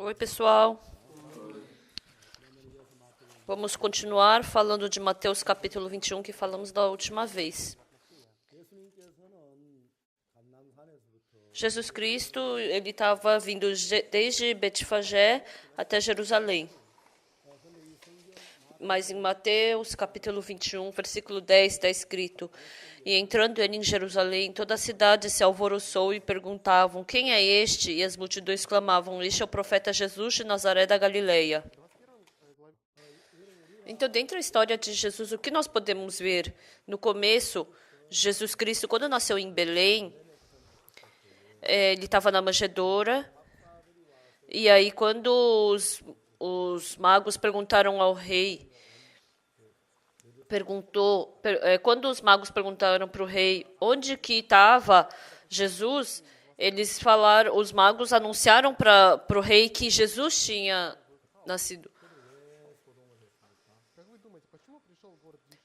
Oi, pessoal. Vamos continuar falando de Mateus capítulo 21, que falamos da última vez. Jesus Cristo, ele estava vindo desde Betfagé até Jerusalém. Mas em Mateus capítulo 21, versículo 10, está escrito: E entrando ele em Jerusalém, toda a cidade se alvoroçou e perguntavam: Quem é este? E as multidões clamavam: Este é o profeta Jesus de Nazaré da Galileia. Então, dentro da história de Jesus, o que nós podemos ver? No começo, Jesus Cristo, quando nasceu em Belém, ele estava na manjedoura. E aí, quando os magos perguntaram ao rei, quando os magos perguntaram para o rei onde que estava Jesus, os magos anunciaram para o rei que Jesus tinha nascido.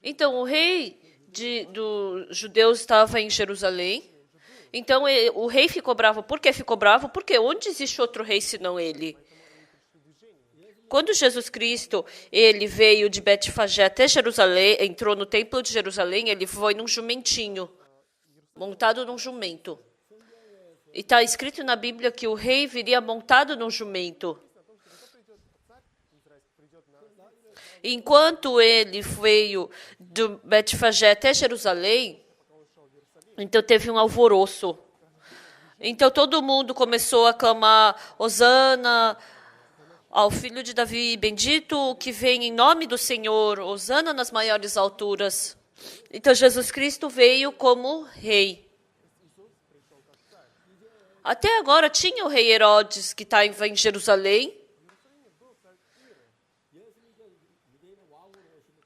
Então, o rei dos judeus estava em Jerusalém. Então, o rei ficou bravo. Por que ficou bravo? Porque onde existe outro rei senão ele? Quando Jesus Cristo ele veio de Betfagé até Jerusalém, entrou no templo de Jerusalém, ele foi num jumentinho, montado num jumento. E está escrito na Bíblia que o rei viria montado num jumento. Enquanto ele veio de Betfagé até Jerusalém, então teve um alvoroço. Então todo mundo começou a clamar: Hosana ao filho de Davi, bendito o que vem em nome do Senhor, hosana nas maiores alturas. Então Jesus Cristo veio como rei. Até agora tinha o rei Herodes, que estava em Jerusalém.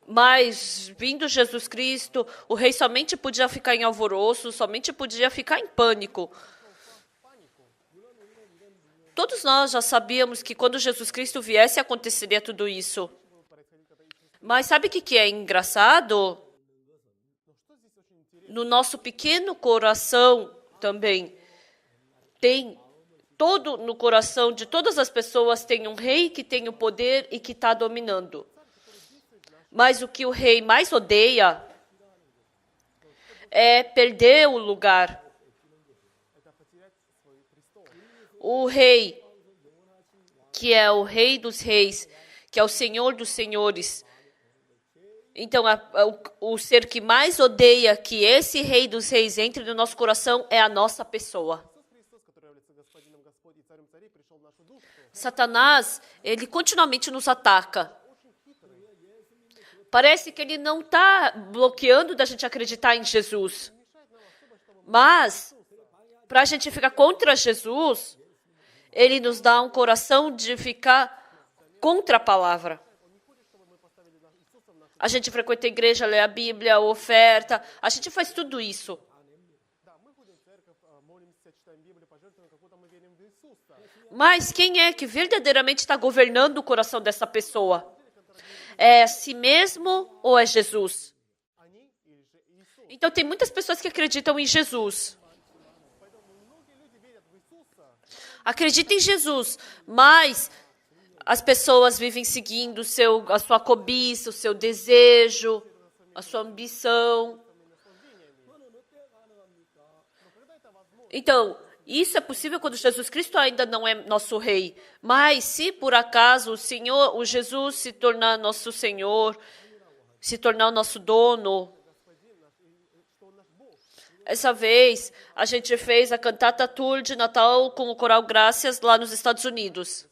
Mas, vindo Jesus Cristo, o rei somente podia ficar em alvoroço, somente podia ficar em pânico. Todos nós já sabíamos que quando Jesus Cristo viesse, aconteceria tudo isso. Mas sabe o que é engraçado? No nosso pequeno coração também, no coração de todas as pessoas tem um rei que tem o poder e que está dominando. Mas o que o rei mais odeia é perder o lugar. O rei, que é o rei dos reis, que é o senhor dos senhores. Então, o ser que mais odeia que esse rei dos reis entre no nosso coração é a nossa pessoa. Satanás, ele continuamente nos ataca. Parece que ele não está bloqueando da gente acreditar em Jesus. Mas, para a gente ficar contra Jesus, ele nos dá um coração de ficar contra a palavra. A gente frequenta a igreja, lê a Bíblia, oferta, a gente faz tudo isso. Mas quem é que verdadeiramente está governando o coração dessa pessoa? É a si mesmo ou é Jesus? Então, tem muitas pessoas que acreditam em Jesus. Acreditam em Jesus, mas as pessoas vivem seguindo a sua cobiça, o seu desejo, a sua ambição. Então, isso é possível quando Jesus Cristo ainda não é nosso rei. Mas se por acaso o Jesus se tornar nosso Senhor, se tornar o nosso dono. Essa vez, a gente fez a cantata tour de Natal com o Coral Graças lá nos Estados Unidos.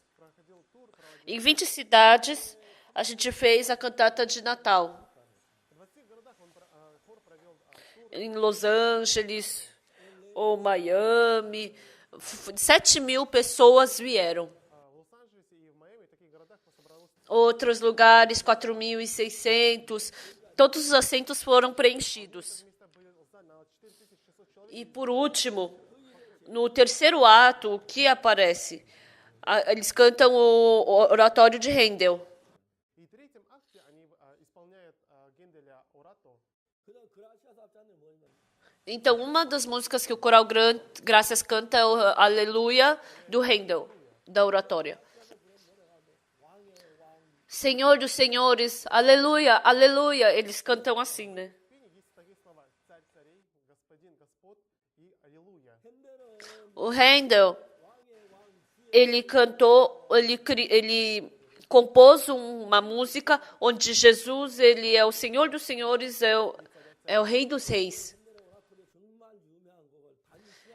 Em 20 cidades, a gente fez a cantata de Natal. Em Los Angeles, ou Miami, 7.000 pessoas vieram. Outros lugares, 4.600. Todos os assentos foram preenchidos. E, por último, no terceiro ato, o que aparece? Eles cantam o oratório de Handel. Então, uma das músicas que o Coral Graças canta é o Aleluia do Handel, da oratória. Senhor dos Senhores, aleluia, aleluia. Eles cantam assim, né? O Handel, ele cantou, ele compôs uma música onde Jesus, ele é o Senhor dos Senhores, é o Rei dos Reis.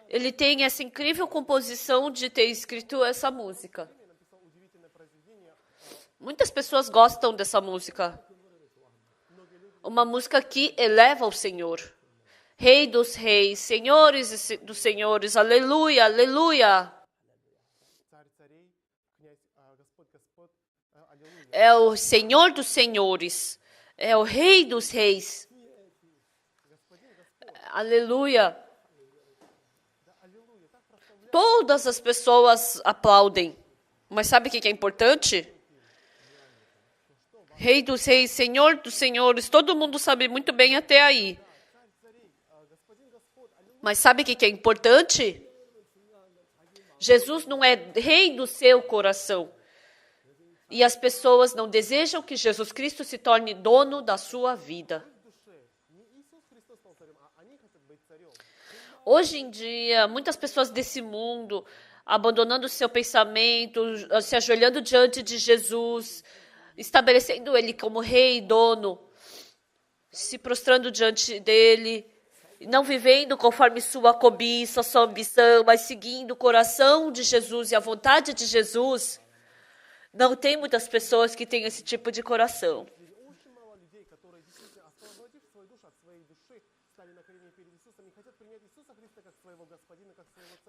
Ele tem essa incrível composição de ter escrito essa música. Muitas pessoas gostam dessa música. Uma música que eleva o Senhor. Rei dos reis, senhores dos senhores, aleluia, aleluia. É o Senhor dos senhores, é o Rei dos reis. Aleluia. Todas as pessoas aplaudem. Mas sabe o que é importante? Rei dos reis, Senhor dos senhores, todo mundo sabe muito bem até aí. Mas sabe o que é importante? Jesus não é rei do seu coração. E as pessoas não desejam que Jesus Cristo se torne dono da sua vida. Hoje em dia, muitas pessoas desse mundo, abandonando o seu pensamento, se ajoelhando diante de Jesus, estabelecendo Ele como rei e dono, se prostrando diante dEle, não vivendo conforme sua cobiça, sua ambição, mas seguindo o coração de Jesus e a vontade de Jesus. Não tem muitas pessoas que têm esse tipo de coração.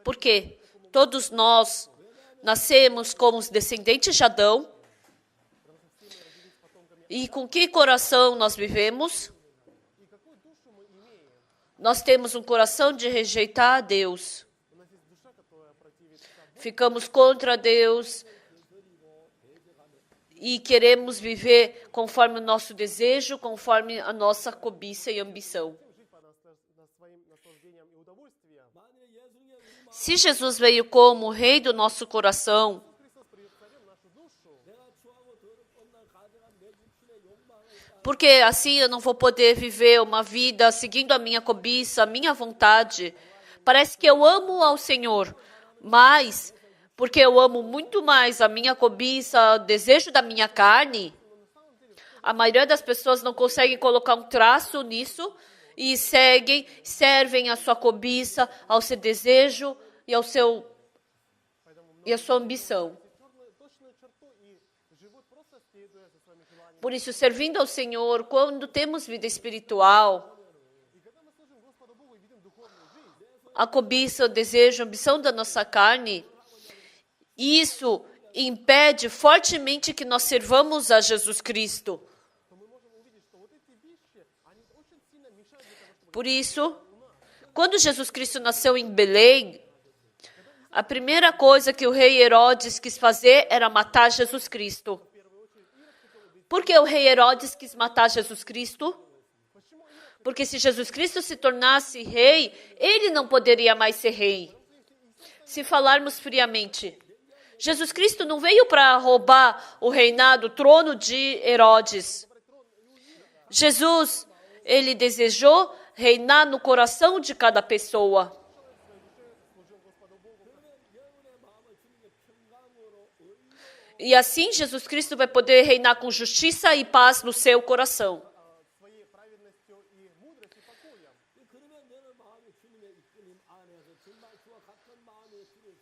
Porque todos nós nascemos como os descendentes de Adão. E com que coração nós vivemos? Nós temos um coração de rejeitar a Deus. Ficamos contra Deus e queremos viver conforme o nosso desejo, conforme a nossa cobiça e ambição. Se Jesus veio como Rei do nosso coração, porque assim eu não vou poder viver uma vida seguindo a minha cobiça, a minha vontade. Parece que eu amo ao Senhor, mas porque eu amo muito mais a minha cobiça, o desejo da minha carne, a maioria das pessoas não conseguem colocar um traço nisso e servem a sua cobiça, ao seu desejo e a sua ambição. Por isso, servindo ao Senhor, quando temos vida espiritual, a cobiça, o desejo, a ambição da nossa carne, isso impede fortemente que nós servamos a Jesus Cristo. Por isso, quando Jesus Cristo nasceu em Belém, a primeira coisa que o rei Herodes quis fazer era matar Jesus Cristo. Por que o rei Herodes quis matar Jesus Cristo? Porque se Jesus Cristo se tornasse rei, ele não poderia mais ser rei. Se falarmos friamente, Jesus Cristo não veio para roubar o reinado, o trono de Herodes. Jesus, ele desejou reinar no coração de cada pessoa. E assim Jesus Cristo vai poder reinar com justiça e paz no seu coração.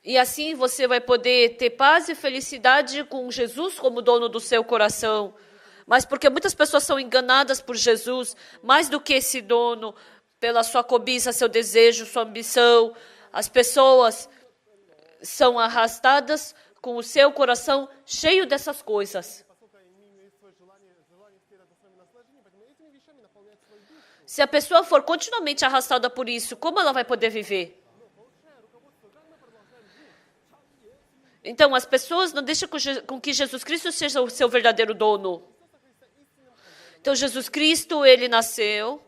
E assim você vai poder ter paz e felicidade com Jesus como dono do seu coração. Mas porque muitas pessoas são enganadas por Jesus, mais do que esse dono, pela sua cobiça, seu desejo, sua ambição, as pessoas são arrastadas com o seu coração cheio dessas coisas. Se a pessoa for continuamente arrastada por isso, como ela vai poder viver? Então, as pessoas não deixam com que Jesus Cristo seja o seu verdadeiro dono. Então, Jesus Cristo, ele nasceu.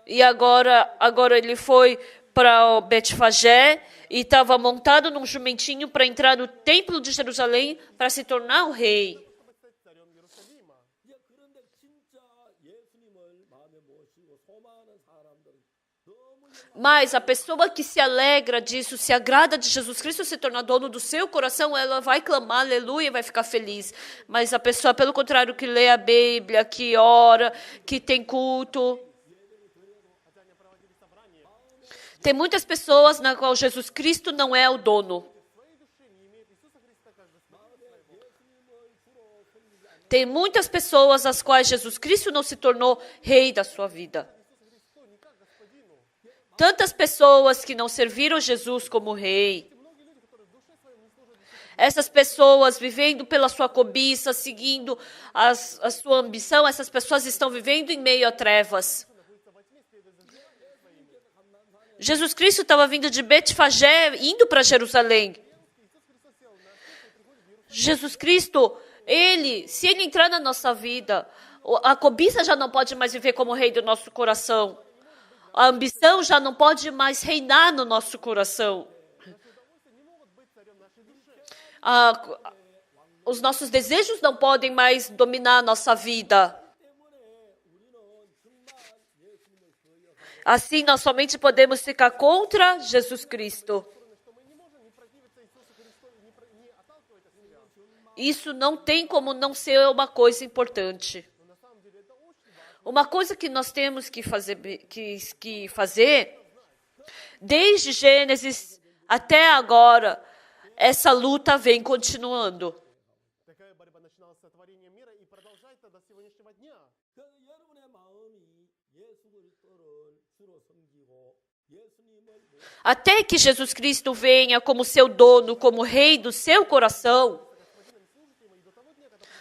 E agora ele foi para Betfagé. E estava montado num jumentinho para entrar no templo de Jerusalém para se tornar o rei. Mas a pessoa que se alegra disso, se agrada de Jesus Cristo se tornar dono do seu coração, ela vai clamar aleluia e vai ficar feliz. Mas a pessoa, pelo contrário, que lê a Bíblia, que ora, que tem culto. Tem muitas pessoas na qual Jesus Cristo não é o dono. Tem muitas pessoas às quais Jesus Cristo não se tornou rei da sua vida. Tantas pessoas que não serviram Jesus como rei. Essas pessoas vivendo pela sua cobiça, seguindo a sua ambição, essas pessoas estão vivendo em meio a trevas. Jesus Cristo estava vindo de Betfagé, indo para Jerusalém. Jesus Cristo, se ele entrar na nossa vida, a cobiça já não pode mais viver como rei do nosso coração. A ambição já não pode mais reinar no nosso coração. Os nossos desejos não podem mais dominar a nossa vida. Assim, nós somente podemos ficar contra Jesus Cristo. Isso não tem como não ser uma coisa importante. Uma coisa que nós temos que fazer, desde Gênesis até agora, essa luta vem continuando. Até que Jesus Cristo venha como seu dono, como rei do seu coração.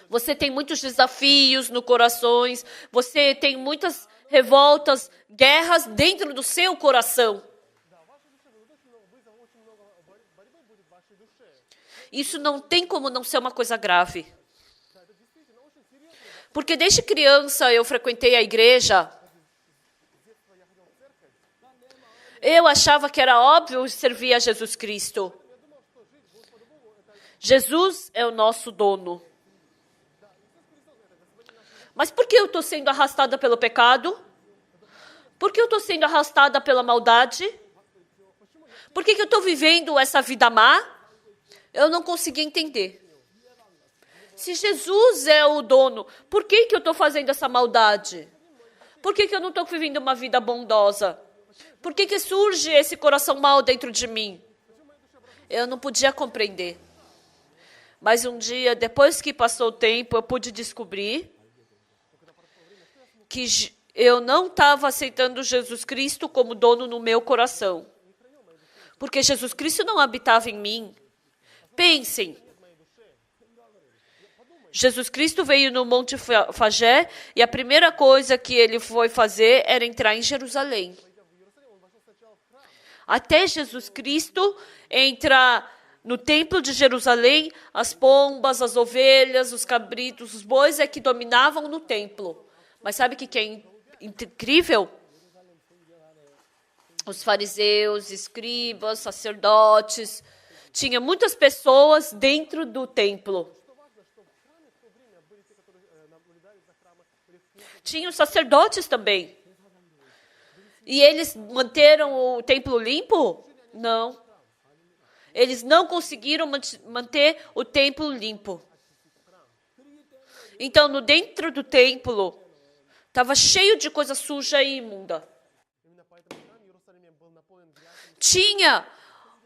Você tem muitos desafios no corações, você tem muitas revoltas, guerras dentro do seu coração. Isso não tem como não ser uma coisa grave. Porque desde criança eu frequentei a igreja. Eu achava que era óbvio servir a Jesus Cristo. Jesus é o nosso dono. Mas por que eu estou sendo arrastada pelo pecado? Por que eu estou sendo arrastada pela maldade? Por que eu estou vivendo essa vida má? Eu não consegui entender. Se Jesus é o dono, por que eu estou fazendo essa maldade? Por que eu não estou vivendo uma vida bondosa? Por que surge esse coração mau dentro de mim? Eu não podia compreender. Mas um dia, depois que passou o tempo, eu pude descobrir que eu não estava aceitando Jesus Cristo como dono no meu coração. Porque Jesus Cristo não habitava em mim. Pensem. Jesus Cristo veio no Monte Fagé e a primeira coisa que ele foi fazer era entrar em Jerusalém. Até Jesus Cristo entrar no templo de Jerusalém, as pombas, as ovelhas, os cabritos, os bois é que dominavam no templo. Mas sabe o que é incrível? Os fariseus, escribas, sacerdotes, tinha muitas pessoas dentro do templo. Tinha os sacerdotes também. E eles manteram o templo limpo? Não. Eles não conseguiram manter o templo limpo. Então, dentro do templo, estava cheio de coisa suja e imunda. Tinha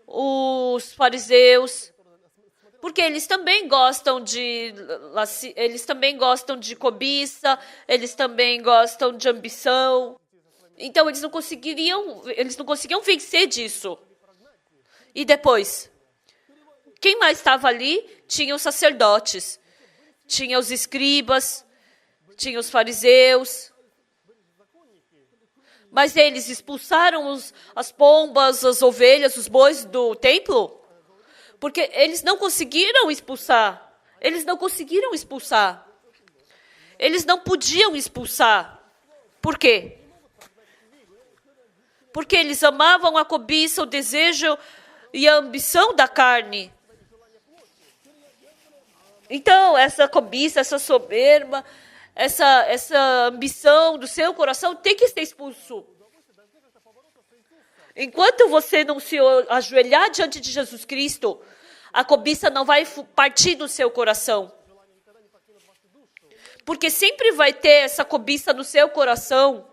os fariseus, porque eles também gostam de cobiça, eles também gostam de ambição. Então, eles não conseguiam vencer disso. E depois, quem mais estava ali? Tinha os sacerdotes, tinha os escribas, tinha os fariseus. Mas eles expulsaram as pombas, as ovelhas, os bois do templo? Porque eles não conseguiram expulsar. Eles não conseguiram expulsar. Eles não podiam expulsar. Por quê? Porque eles amavam a cobiça, o desejo e a ambição da carne. Então, essa cobiça, essa soberba, essa ambição do seu coração tem que ser expulso. Enquanto você não se ajoelhar diante de Jesus Cristo, a cobiça não vai partir do seu coração. Porque sempre vai ter essa cobiça no seu coração.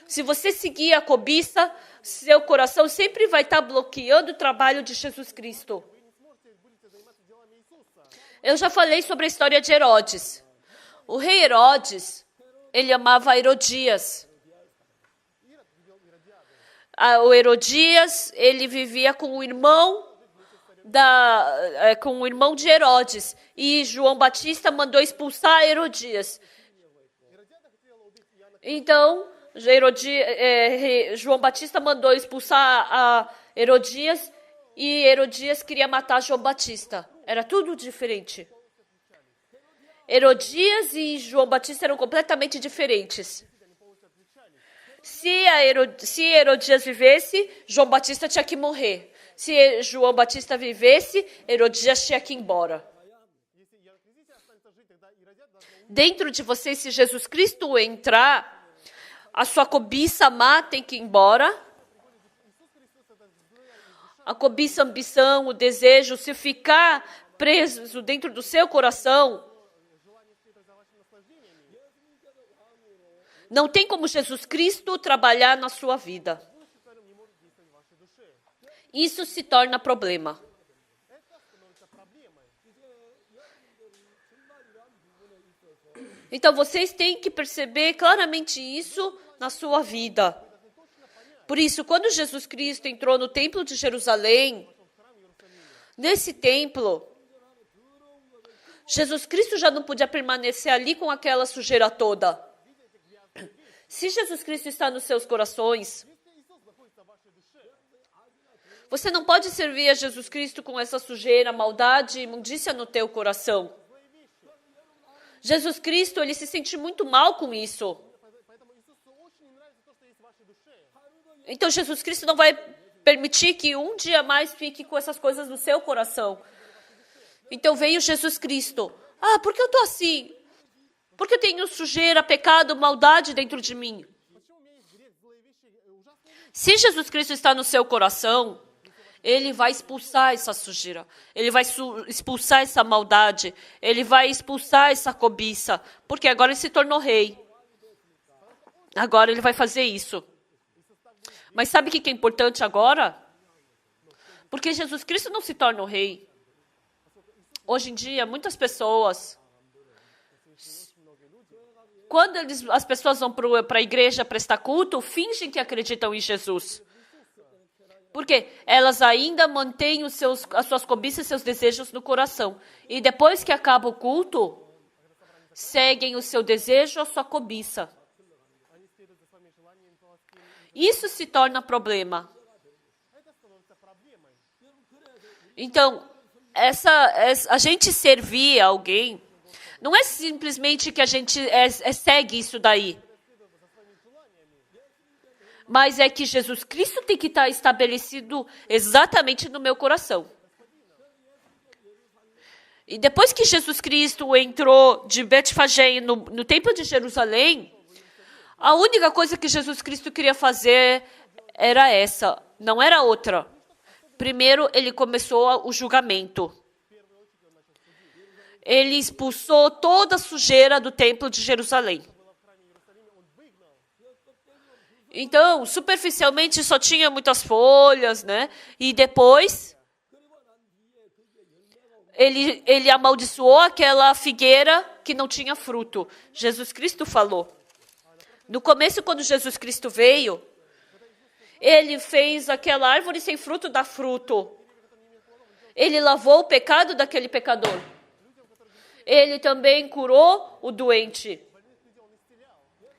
Se você seguir a cobiça, seu coração sempre vai estar bloqueando o trabalho de Jesus Cristo. Eu já falei sobre a história de Herodes. O rei Herodes, ele amava Herodias. O Herodias, ele vivia com o irmão de Herodes. E João Batista mandou expulsar Herodias. Então, João Batista mandou expulsar a Herodias e Herodias queria matar João Batista. Era tudo diferente. Herodias e João Batista eram completamente diferentes. Se Herodias vivesse, João Batista tinha que morrer. Se João Batista vivesse, Herodias tinha que ir embora. Dentro de você, se Jesus Cristo entrar, a sua cobiça má tem que ir embora. A cobiça, a ambição, o desejo, se ficar preso dentro do seu coração, não tem como Jesus Cristo trabalhar na sua vida. Isso se torna problema. Então, vocês têm que perceber claramente isso na sua vida. Por isso, quando Jesus Cristo entrou no templo de Jerusalém, nesse templo, Jesus Cristo já não podia permanecer ali com aquela sujeira toda. Se Jesus Cristo está nos seus corações, você não pode servir a Jesus Cristo com essa sujeira, maldade e imundícia no teu coração. Jesus Cristo, ele se sente muito mal com isso. Então, Jesus Cristo não vai permitir que um dia mais fique com essas coisas no seu coração. Então, veio Jesus Cristo. Ah, por que eu estou assim? Porque eu tenho sujeira, pecado, maldade dentro de mim. Se Jesus Cristo está no seu coração, Ele vai expulsar essa sujeira. Ele vai expulsar essa maldade. Ele vai expulsar essa cobiça. Porque agora ele se tornou rei. Agora ele vai fazer isso. Mas sabe o que é importante agora? Porque Jesus Cristo não se torna o rei. Hoje em dia, muitas pessoas, quando as pessoas vão para a igreja prestar culto, fingem que acreditam em Jesus. Porque elas ainda mantêm as suas cobiças e seus desejos no coração. E depois que acaba o culto, seguem o seu desejo, a sua cobiça. Isso se torna problema. Então, a gente servir a alguém, não é simplesmente que a gente segue isso daí. Mas é que Jesus Cristo tem que estar estabelecido exatamente no meu coração. E depois que Jesus Cristo entrou de Betfagé no templo de Jerusalém, a única coisa que Jesus Cristo queria fazer era essa, não era outra. Primeiro, ele começou o julgamento. Ele expulsou toda a sujeira do templo de Jerusalém. Então, superficialmente, só tinha muitas folhas, né? E depois, ele amaldiçoou aquela figueira que não tinha fruto. Jesus Cristo falou. No começo, quando Jesus Cristo veio, ele fez aquela árvore sem fruto dar fruto. Ele lavou o pecado daquele pecador. Ele também curou o doente.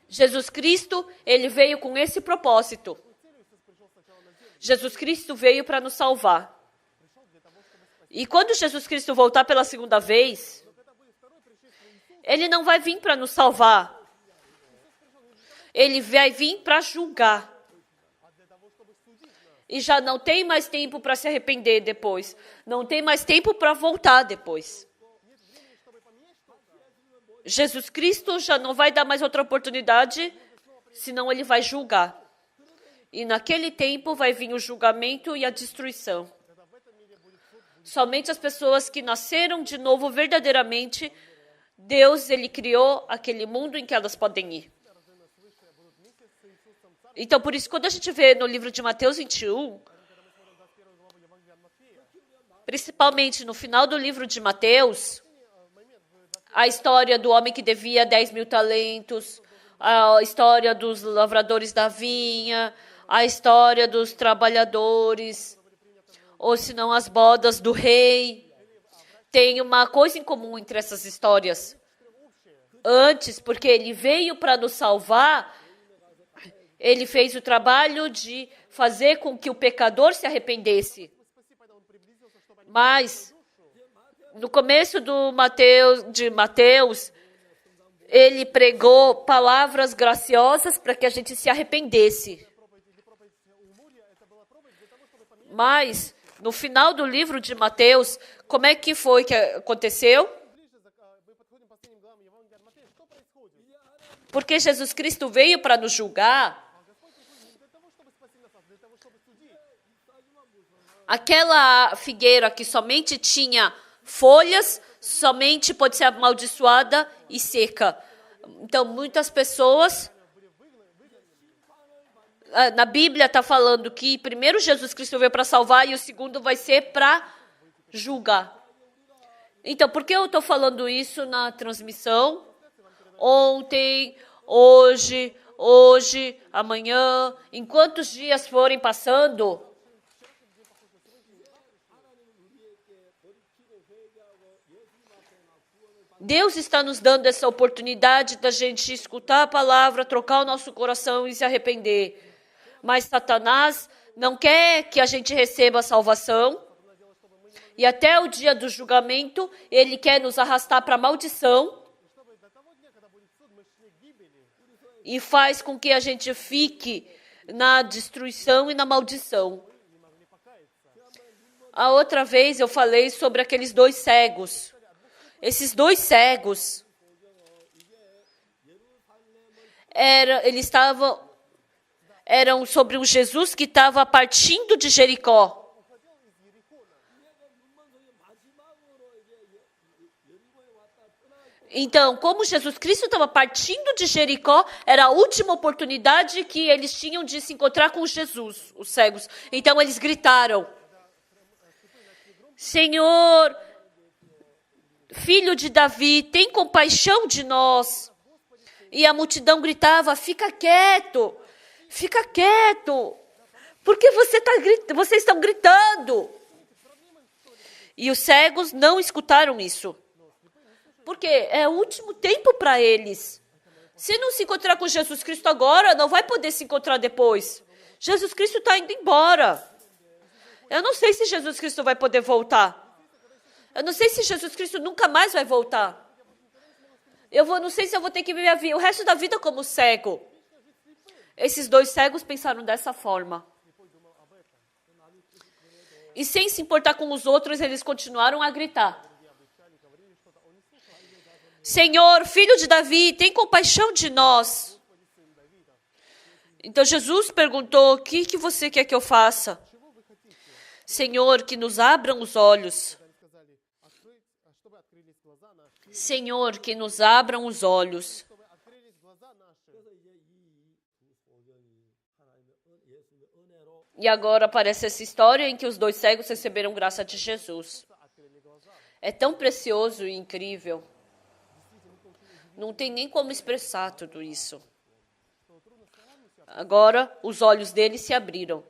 Jesus Cristo, ele veio com esse propósito. Jesus Cristo veio para nos salvar. E quando Jesus Cristo voltar pela segunda vez, ele não vai vir para nos salvar. Ele vai vir para julgar. E já não tem mais tempo para se arrepender depois. Não tem mais tempo para voltar depois. Jesus Cristo já não vai dar mais outra oportunidade, senão ele vai julgar. E naquele tempo vai vir o julgamento e a destruição. Somente as pessoas que nasceram de novo verdadeiramente, Deus, ele criou aquele mundo em que elas podem ir. Então, por isso, quando a gente vê no livro de Mateus 21, principalmente no final do livro de Mateus, a história do homem que devia 10 mil talentos, a história dos lavradores da vinha, a história dos trabalhadores, ou senão as bodas do rei. Tem uma coisa em comum entre essas histórias. Antes, porque ele veio para nos salvar, ele fez o trabalho de fazer com que o pecador se arrependesse. Mas, no começo de Mateus, ele pregou palavras graciosas para que a gente se arrependesse. Mas, no final do livro de Mateus, como é que foi que aconteceu? Porque Jesus Cristo veio para nos julgar. Aquela figueira que somente tinha folhas, somente pode ser amaldiçoada e seca. Então, muitas pessoas... Na Bíblia está falando que primeiro Jesus Cristo veio para salvar e o segundo vai ser para julgar. Então, por que eu estou falando isso na transmissão? Ontem, hoje, amanhã, em quantos dias forem passando... Deus está nos dando essa oportunidade da gente escutar a palavra, trocar o nosso coração e se arrepender. Mas Satanás não quer que a gente receba a salvação. E até o dia do julgamento, ele quer nos arrastar para a maldição. E faz com que a gente fique na destruição e na maldição. A outra vez eu falei sobre aqueles 2 cegos. Esses 2 cegos, eram sobre um Jesus que estava partindo de Jericó. Então, como Jesus Cristo estava partindo de Jericó, era a última oportunidade que eles tinham de se encontrar com Jesus, os cegos. Então, eles gritaram, Senhor... Filho de Davi, tem compaixão de nós. E a multidão gritava, fica quieto, porque vocês estão gritando. E os cegos não escutaram isso. Porque é o último tempo para eles. Se não se encontrar com Jesus Cristo agora, não vai poder se encontrar depois. Jesus Cristo está indo embora. Eu não sei se Jesus Cristo vai poder voltar. Eu não sei se Jesus Cristo nunca mais vai voltar. Não sei se eu vou ter que viver o resto da vida como cego. Esses 2 cegos pensaram dessa forma. E sem se importar com os outros, eles continuaram a gritar. Senhor, filho de Davi, tem compaixão de nós. Então Jesus perguntou, o que você quer que eu faça? Senhor, que nos abram os olhos. Senhor, que nos abram os olhos. E agora aparece essa história em que os 2 cegos receberam graça de Jesus. É tão precioso e incrível. Não tem nem como expressar tudo isso. Agora, os olhos deles se abriram.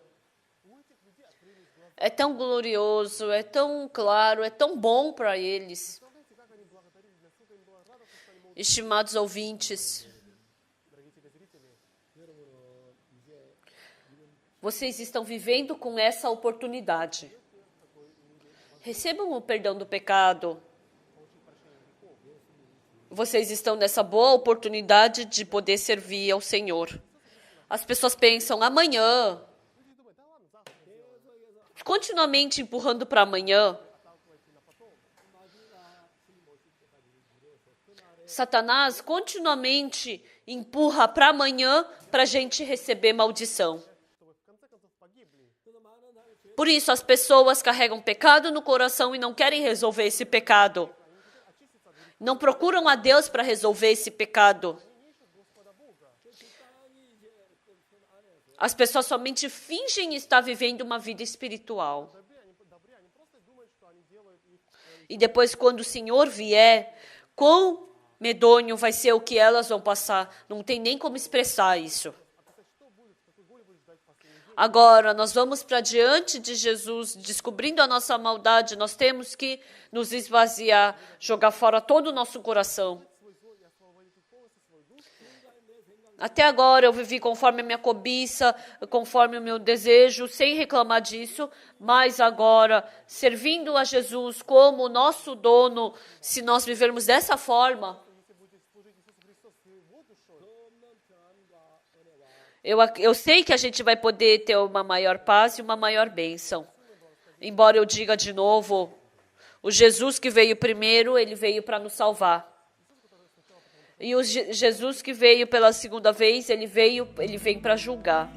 É tão glorioso, é tão claro, é tão bom para eles. Estimados ouvintes, vocês estão vivendo com essa oportunidade. Recebam o perdão do pecado. Vocês estão nessa boa oportunidade de poder servir ao Senhor. As pessoas pensam, amanhã. continuamente empurrando para amanhã, Satanás continuamente empurra para amanhã para a gente receber maldição. Por isso, as pessoas carregam pecado no coração e não querem resolver esse pecado. Não procuram a Deus para resolver esse pecado. As pessoas somente fingem estar vivendo uma vida espiritual. E depois, quando o Senhor vier, quão medonho vai ser o que elas vão passar. Não tem nem como expressar isso. Agora, nós vamos para diante de Jesus, descobrindo a nossa maldade, nós temos que nos esvaziar, jogar fora todo o nosso coração. Até agora eu vivi conforme a minha cobiça, conforme o meu desejo, sem reclamar disso, mas agora, servindo a Jesus como o nosso dono, se nós vivermos dessa forma, eu sei que a gente vai poder ter uma maior paz e uma maior bênção. Embora eu diga de novo, o Jesus que veio primeiro, ele veio para nos salvar. E o Jesus que veio pela segunda vez, ele vem para julgar.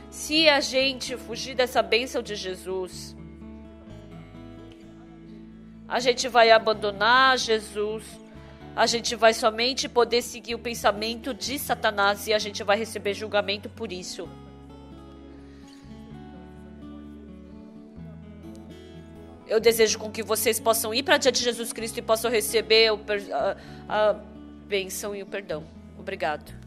Se a gente fugir dessa bênção de Jesus, a gente vai abandonar Jesus, a gente vai somente poder seguir o pensamento de Satanás e a gente vai receber julgamento por isso. Eu desejo com que vocês possam ir para diante de Jesus Cristo e possam receber a bênção e o perdão. Obrigado.